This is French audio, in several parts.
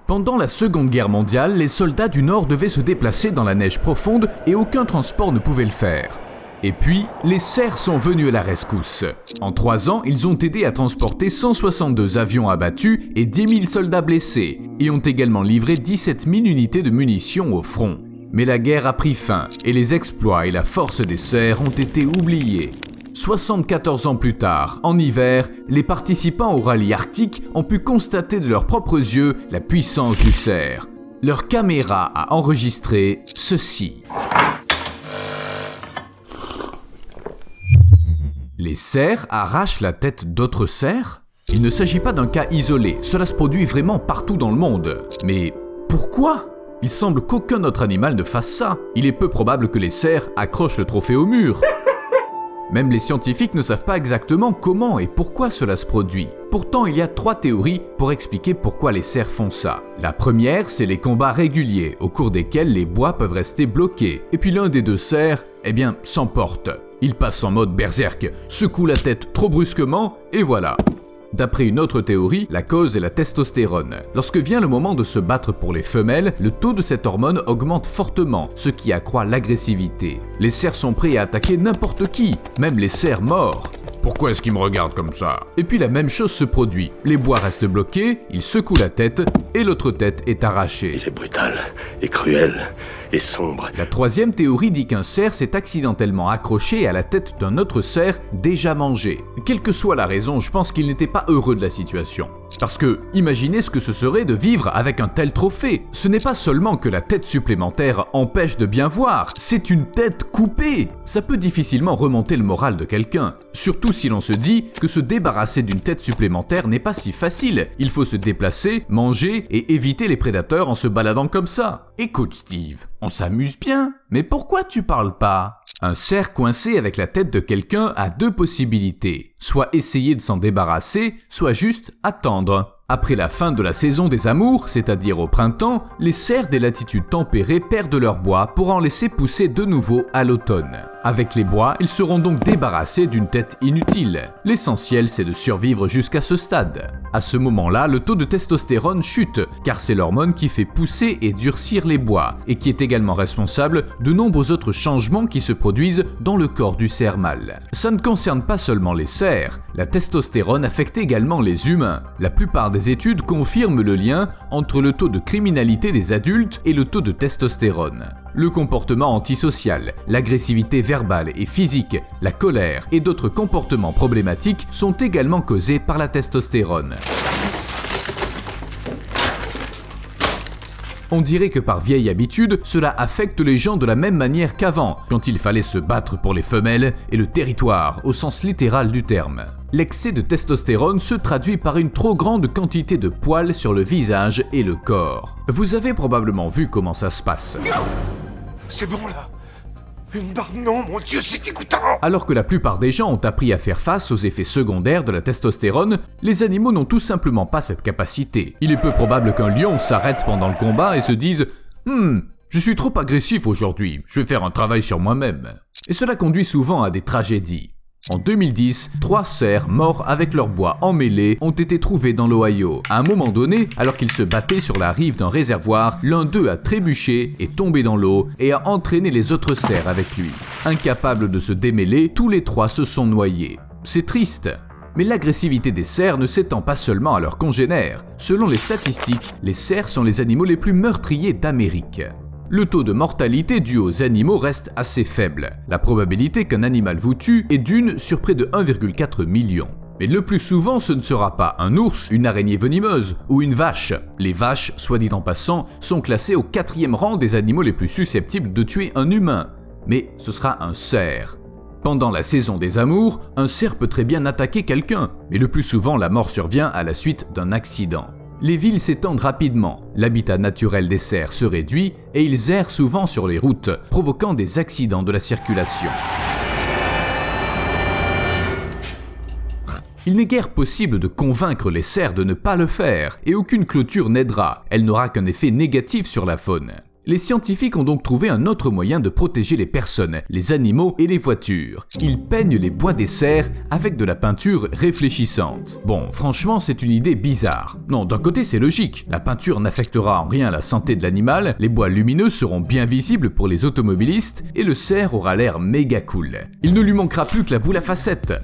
Pendant la Seconde Guerre mondiale, les soldats du Nord devaient se déplacer dans la neige profonde et aucun transport ne pouvait le faire. Et puis, les cerfs sont venus à la rescousse. En 3 ans, ils ont aidé à transporter 162 avions abattus et 10 000 soldats blessés, et ont également livré 17 000 unités de munitions au front. Mais la guerre a pris fin, et les exploits et la force des cerfs ont été oubliés. 74 ans plus tard, en hiver, les participants au rallye arctique ont pu constater de leurs propres yeux la puissance du cerf. Leur caméra a enregistré ceci. Les cerfs arrachent la tête d'autres cerfs ? Il ne s'agit pas d'un cas isolé, cela se produit vraiment partout dans le monde. Mais pourquoi ? Il semble qu'aucun autre animal ne fasse ça. Il est peu probable que les cerfs accrochent le trophée au mur. Même les scientifiques ne savent pas exactement comment et pourquoi cela se produit. Pourtant, il y a 3 théories pour expliquer pourquoi les cerfs font ça. La première, c'est les combats réguliers, au cours desquels les bois peuvent rester bloqués. Et puis l'un des 2 cerfs, s'emporte. Il passe en mode berserk, secoue la tête trop brusquement, et voilà. D'après une autre théorie, la cause est la testostérone. Lorsque vient le moment de se battre pour les femelles, le taux de cette hormone augmente fortement, ce qui accroît l'agressivité. Les cerfs sont prêts à attaquer n'importe qui, même les cerfs morts. Pourquoi est-ce qu'ils me regardent comme ça ? Et puis la même chose se produit. Les bois restent bloqués, il secoue la tête, et l'autre tête est arrachée. Il est brutal, et cruel, et sombre. La 3e théorie dit qu'un cerf s'est accidentellement accroché à la tête d'un autre cerf déjà mangé. Quelle que soit la raison, je pense qu'il n'était pas heureux de la situation. Parce que, imaginez ce que ce serait de vivre avec un tel trophée. Ce n'est pas seulement que la tête supplémentaire empêche de bien voir, c'est une tête coupée. Ça peut difficilement remonter le moral de quelqu'un. Surtout si l'on se dit que se débarrasser d'une tête supplémentaire n'est pas si facile. Il faut se déplacer, manger et éviter les prédateurs en se baladant comme ça. Écoute Steve, on s'amuse bien, mais pourquoi tu parles pas ? Un cerf coincé avec la tête de quelqu'un a 2 possibilités, soit essayer de s'en débarrasser, soit juste attendre. Après la fin de la saison des amours, c'est-à-dire au printemps, les cerfs des latitudes tempérées perdent leur bois pour en laisser pousser de nouveau à l'automne. Avec les bois, ils seront donc débarrassés d'une tête inutile. L'essentiel, c'est de survivre jusqu'à ce stade. À ce moment-là, le taux de testostérone chute, car c'est l'hormone qui fait pousser et durcir les bois, et qui est également responsable de nombreux autres changements qui se produisent dans le corps du cerf mâle. Ça ne concerne pas seulement les cerfs, la testostérone affecte également les humains. La plupart des études confirment le lien entre le taux de criminalité des adultes et le taux de testostérone. Le comportement antisocial, l'agressivité verbale et physique, la colère et d'autres comportements problématiques sont également causés par la testostérone. On dirait que par vieille habitude, cela affecte les gens de la même manière qu'avant, quand il fallait se battre pour les femelles et le territoire, au sens littéral du terme. L'excès de testostérone se traduit par une trop grande quantité de poils sur le visage et le corps. Vous avez probablement vu comment ça se passe. C'est bon là. Une barbe, non, mon Dieu, c'est dégoûtant. Alors que la plupart des gens ont appris à faire face aux effets secondaires de la testostérone, les animaux n'ont tout simplement pas cette capacité. Il est peu probable qu'un lion s'arrête pendant le combat et se dise « je suis trop agressif aujourd'hui, je vais faire un travail sur moi-même ». Et cela conduit souvent à des tragédies. En 2010, 3 cerfs morts avec leur bois emmêlé ont été trouvés dans l'Ohio. À un moment donné, alors qu'ils se battaient sur la rive d'un réservoir, l'un d'eux a trébuché, est tombé dans l'eau et a entraîné les autres cerfs avec lui. Incapables de se démêler, tous les 3 se sont noyés. C'est triste. Mais l'agressivité des cerfs ne s'étend pas seulement à leurs congénères. Selon les statistiques, les cerfs sont les animaux les plus meurtriers d'Amérique. Le taux de mortalité dû aux animaux reste assez faible. La probabilité qu'un animal vous tue est d'1 sur près de 1,4 million. Mais le plus souvent, ce ne sera pas un ours, une araignée venimeuse ou une vache. Les vaches, soit dit en passant, sont classées au 4e rang des animaux les plus susceptibles de tuer un humain. Mais ce sera un cerf. Pendant la saison des amours, un cerf peut très bien attaquer quelqu'un, mais le plus souvent la mort survient à la suite d'un accident. Les villes s'étendent rapidement, l'habitat naturel des cerfs se réduit et ils errent souvent sur les routes, provoquant des accidents de la circulation. Il n'est guère possible de convaincre les cerfs de ne pas le faire, et aucune clôture n'aidera, elle n'aura qu'un effet négatif sur la faune. Les scientifiques ont donc trouvé un autre moyen de protéger les personnes, les animaux et les voitures. Ils peignent les bois des serres avec de la peinture réfléchissante. Bon, franchement, c'est une idée bizarre. Non, d'un côté, c'est logique. La peinture n'affectera en rien la santé de l'animal, les bois lumineux seront bien visibles pour les automobilistes et le cerf aura l'air méga cool. Il ne lui manquera plus que la boule à facettes.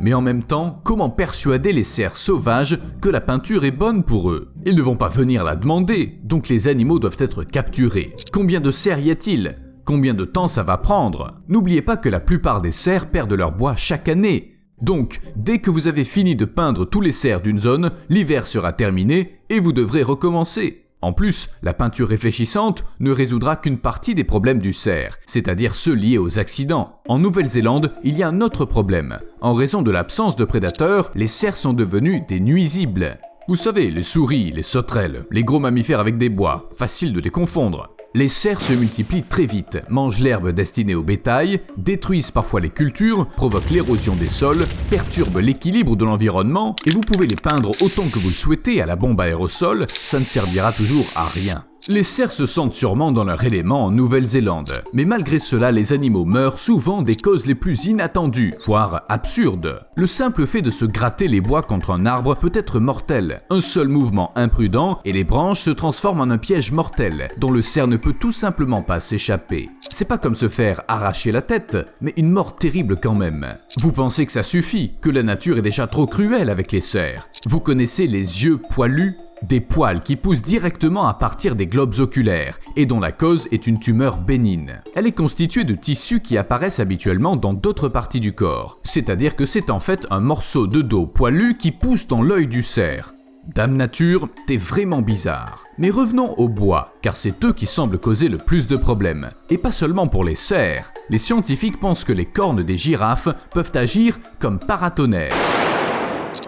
Mais en même temps, comment persuader les cerfs sauvages que la peinture est bonne pour eux? Ils ne vont pas venir la demander, donc les animaux doivent être capturés. Combien de cerfs y a-t-il? Combien de temps ça va prendre? N'oubliez pas que la plupart des cerfs perdent leur bois chaque année. Donc, dès que vous avez fini de peindre tous les cerfs d'une zone, l'hiver sera terminé et vous devrez recommencer. En plus, la peinture réfléchissante ne résoudra qu'une partie des problèmes du cerf, c'est-à-dire ceux liés aux accidents. En Nouvelle-Zélande, il y a un autre problème. En raison de l'absence de prédateurs, les cerfs sont devenus des nuisibles. Vous savez, les souris, les sauterelles, les gros mammifères avec des bois, facile de les confondre. Les cerfs se multiplient très vite, mangent l'herbe destinée au bétail, détruisent parfois les cultures, provoquent l'érosion des sols, perturbent l'équilibre de l'environnement, et vous pouvez les peindre autant que vous le souhaitez à la bombe aérosol, ça ne servira toujours à rien. Les cerfs se sentent sûrement dans leur élément en Nouvelle-Zélande, mais malgré cela, les animaux meurent souvent des causes les plus inattendues, voire absurdes. Le simple fait de se gratter les bois contre un arbre peut être mortel. Un seul mouvement imprudent et les branches se transforment en un piège mortel, dont le cerf ne peut tout simplement pas s'échapper. C'est pas comme se faire arracher la tête, mais une mort terrible quand même. Vous pensez que ça suffit, que la nature est déjà trop cruelle avec les cerfs. Vous connaissez les yeux poilus? Des poils qui poussent directement à partir des globes oculaires et dont la cause est une tumeur bénigne. Elle est constituée de tissus qui apparaissent habituellement dans d'autres parties du corps, c'est-à-dire que c'est en fait un morceau de dos poilu qui pousse dans l'œil du cerf. Dame Nature, t'es vraiment bizarre. Mais revenons aux bois, car c'est eux qui semblent causer le plus de problèmes. Et pas seulement pour les cerfs. Les scientifiques pensent que les cornes des girafes peuvent agir comme paratonnerres.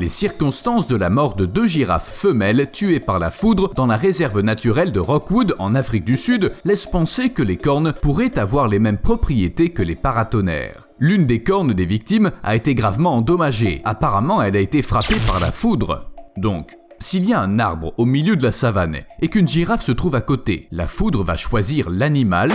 Les circonstances de la mort de 2 girafes femelles tuées par la foudre dans la réserve naturelle de Rockwood en Afrique du Sud laissent penser que les cornes pourraient avoir les mêmes propriétés que les paratonnerres. L'une des cornes des victimes a été gravement endommagée. Apparemment, elle a été frappée par la foudre. Donc, s'il y a un arbre au milieu de la savane et qu'une girafe se trouve à côté, la foudre va choisir l'animal.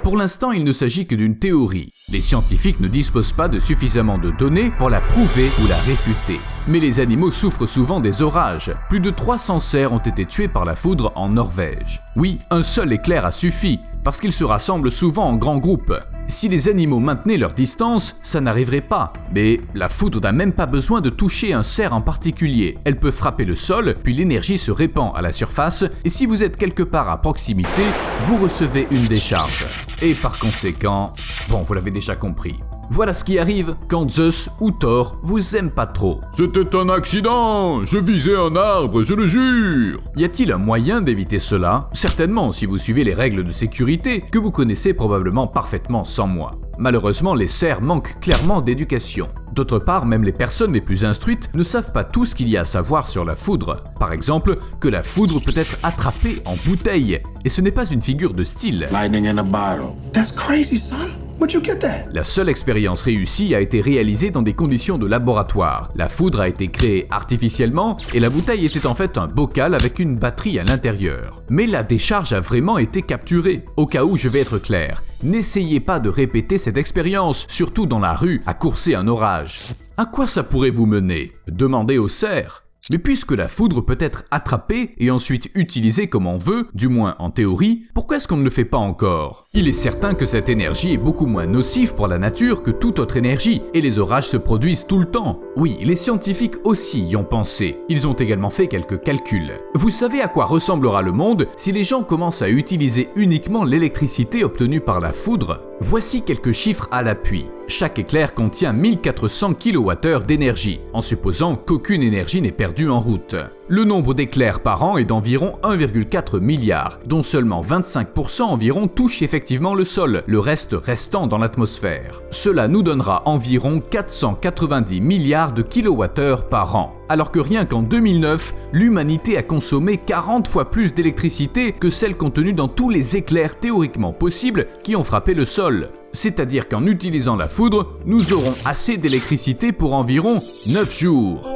Pour l'instant, il ne s'agit que d'une théorie. Les scientifiques ne disposent pas de suffisamment de données pour la prouver ou la réfuter. Mais les animaux souffrent souvent des orages. Plus de 300 cerfs ont été tués par la foudre en Norvège. Oui, un seul éclair a suffi, parce qu'ils se rassemblent souvent en grands groupes. Si les animaux maintenaient leur distance, ça n'arriverait pas. Mais la foudre n'a même pas besoin de toucher un cerf en particulier. Elle peut frapper le sol, puis l'énergie se répand à la surface, et si vous êtes quelque part à proximité, vous recevez une décharge. Et par conséquent, bon, vous l'avez déjà compris. Voilà ce qui arrive quand Zeus ou Thor vous aiment pas trop. C'était un accident, je visais un arbre, je le jure. Y a-t-il un moyen d'éviter cela? Certainement, si vous suivez les règles de sécurité que vous connaissez probablement parfaitement sans moi. Malheureusement, les cerfs manquent clairement d'éducation. D'autre part, même les personnes les plus instruites ne savent pas tout ce qu'il y a à savoir sur la foudre. Par exemple, que la foudre peut être attrapée en bouteille. Et ce n'est pas une figure de style. Lightning in a bottle. That's crazy, son. Where'd you get that? La seule expérience réussie a été réalisée dans des conditions de laboratoire. La foudre a été créée artificiellement et la bouteille était en fait un bocal avec une batterie à l'intérieur. Mais la décharge a vraiment été capturée. Au cas où je vais être clair, n'essayez pas de répéter cette expérience, surtout dans la rue, à courser un orage. À quoi ça pourrait vous mener? Demandez au cerf. Mais puisque la foudre peut être attrapée et ensuite utilisée comme on veut, du moins en théorie, pourquoi est-ce qu'on ne le fait pas encore? Il est certain que cette énergie est beaucoup moins nocive pour la nature que toute autre énergie, et les orages se produisent tout le temps. Oui, les scientifiques aussi y ont pensé. Ils ont également fait quelques calculs. Vous savez à quoi ressemblera le monde si les gens commencent à utiliser uniquement l'électricité obtenue par la foudre? Voici quelques chiffres à l'appui. Chaque éclair contient 1400 kWh d'énergie, en supposant qu'aucune énergie n'est perdue en route. Le nombre d'éclairs par an est d'environ 1,4 milliard, dont seulement 25% environ touchent effectivement le sol, le reste restant dans l'atmosphère. Cela nous donnera environ 490 milliards de kWh par an. Alors que rien qu'en 2009, l'humanité a consommé 40 fois plus d'électricité que celle contenue dans tous les éclairs théoriquement possibles qui ont frappé le sol. C'est-à-dire qu'en utilisant la foudre, nous aurons assez d'électricité pour environ 9 jours.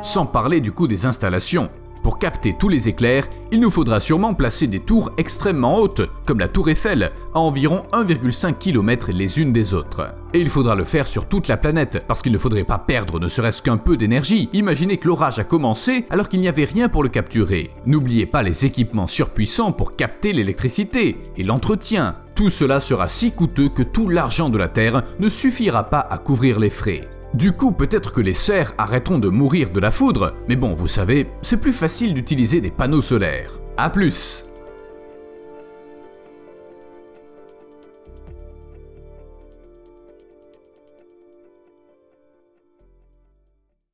Sans parler du coût des installations. Pour capter tous les éclairs, il nous faudra sûrement placer des tours extrêmement hautes, comme la tour Eiffel, à environ 1,5 km les unes des autres. Et il faudra le faire sur toute la planète, parce qu'il ne faudrait pas perdre ne serait-ce qu'un peu d'énergie. Imaginez que l'orage a commencé alors qu'il n'y avait rien pour le capturer. N'oubliez pas les équipements surpuissants pour capter l'électricité et l'entretien. Tout cela sera si coûteux que tout l'argent de la Terre ne suffira pas à couvrir les frais. Du coup, peut-être que les cerfs arrêteront de mourir de la foudre, mais bon, vous savez, c'est plus facile d'utiliser des panneaux solaires. A plus!